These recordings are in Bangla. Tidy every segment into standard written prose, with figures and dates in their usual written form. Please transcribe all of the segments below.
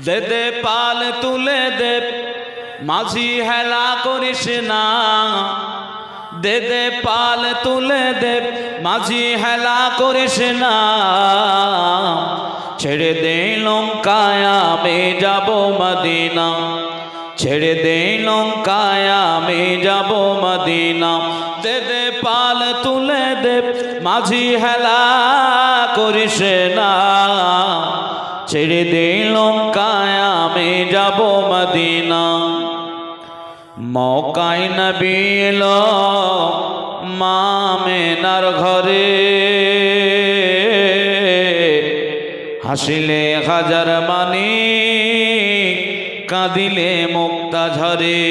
দে দে পাল তুলে দে মাঝি হেলা করিস না, দে দে পাল তুলে দে মাঝি হেলা করিস না। ছেড়ে দে লঙ্কায় আমি যাব মদিনা, ছেড়ে দে লঙ্কায় আমি যাব মদিনা। দে দে পাল তুলে দে মাঝি হেলা করিস না, ছেড়ে দে লঙ্কায় আমি যাব মদিনা। মক্কায় নবী এলো মা আমেনার ঘরে, হাসিলে হাজার মানি কাঁদিলে মুক্তা ঝরে।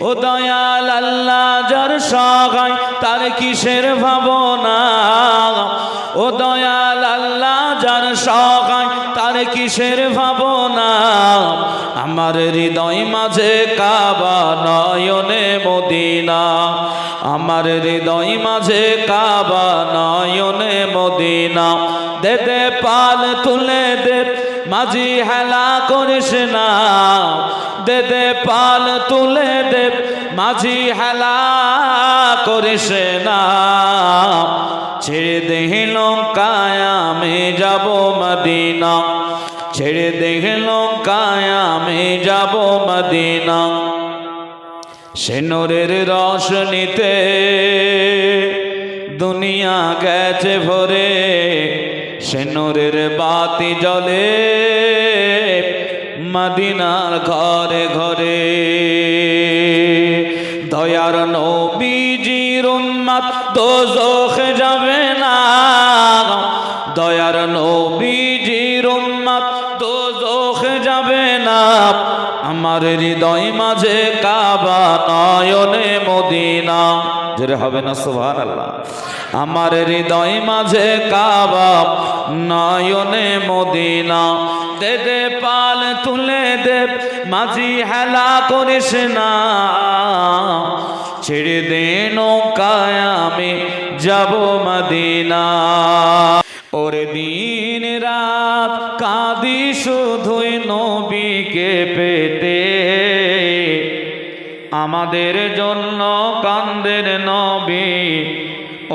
ও দয়াল আল্লাহ যার সহায় তার কিসের ভাবনা, ও দয়াল আল্লাহ যার সহায় তার কিসের ভাবনা। আমার হৃদয় মাঝে কাবা নয়নে মদিনা, আমার হৃদয় মাঝে কাবা নয়নে মদিনা। দে দে পাল তুলে দে মাঝি হেলা করিস না, দে দে পাল তুলে দে মাঝি হেলা করিস না। ছেড়ে দে লঙ্কায় আমি যাব মদিনা, ছেড়ে দে লঙ্কায় আমি যাব মদিনা। সে নূরের রোশনীতে দুনিয়া গেছে ভরে, সে নূরের বাতি জ্বলে মদিনার ঘরে ঘরে। দয়ার নবীজির উম্মত দোজখে যাবে না, দয়ার নবীজির উম্মত দোজখে যাবে না। আমার হৃদয় মাঝে কাবা নয়নে মদিনা, জোরে হবে না সুবহানাল্লাহ। আমার হৃদয় মাঝে কাবা নয়নে মদিনা। দে দে পাল তুলে দে মাঝি হেলা করিস না, ছেড়ে দে নৌকায় আমি যাব মদিনা। ওরে দিন রাত কাঁদি শুধুই নবীকে পেতে, আমাদের জন্য কান্দের নবী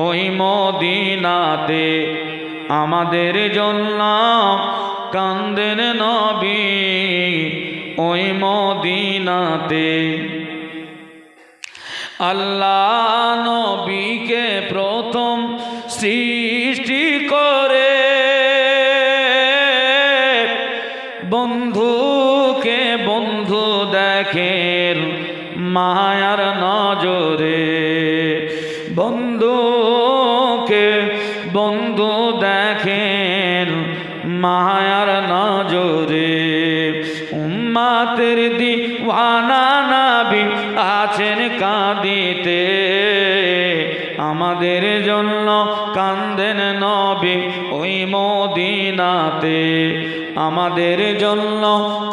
ওই মদিনাতে, আমাদের জন্য কান্দের নবী ওই মদিনাতে। আল্লাহ নবীকে প্রথম সৃষ্টি করে বন্ধুকে বন্ধু দেখেন মায়ার নজরে, বন্ধুকে বন্ধু দেখেন মায়ার নজরে। উম্মতের দিওয়ানা নবী আছেন কাঁদিতে, আমাদের জন্য কান্দেন নবী ওই মদিনাতে, আমাদের জন্য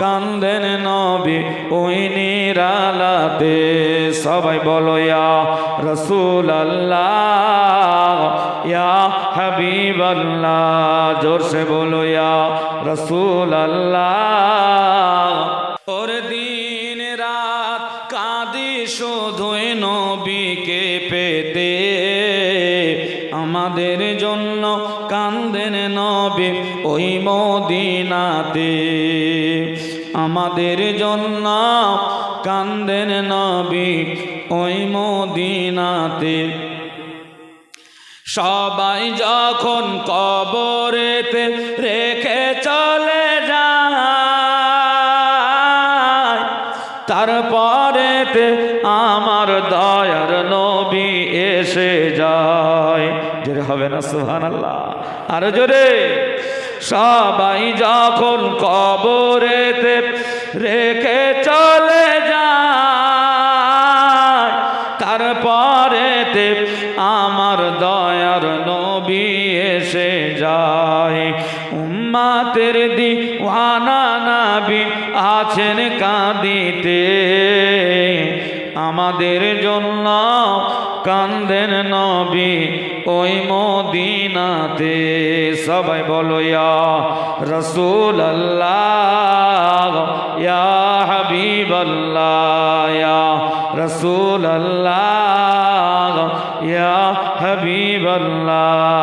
কান্দেন নবী ওই নিরালাতে। সবাই বলো ইয়া রাসূলুল্লাহ ইয়া হাবিবাল্লাহ, জোরসে বলো ইয়া রাসূলুল্লাহ। ওর দিন রাত কাঁদি শুধুই নবীকে পেতে, আমাদের জন্য কান্দেন নবী ওই মদিনাতে, আমাদের জন্য কান্দেন নবী ওই মদিনাতে। সবাই যখন কবরেতে রেখে চলে যায়, তারপরেতে আমার দয়ার নবী এসে যায়। জোরে হবে না সুবহানাল্লাহ, আরো জোরে। সবাই যখন কবরেতে রেখে চলে যায়, তারপরেতে আমার দয়ার নবী এসে যায়। উম্মতের দিওয়ানা নবী আছেন কাঁদিতে, আমাদের জন্য কান্দেন নবী ওই মদিনাতে সবাই বলো ইয়া রাসূলুল্লাহ ইয়া হাবিবাল্লাহ ইয়া রাসূলুল্লাহ ইয়া হাবিবাল্লাহ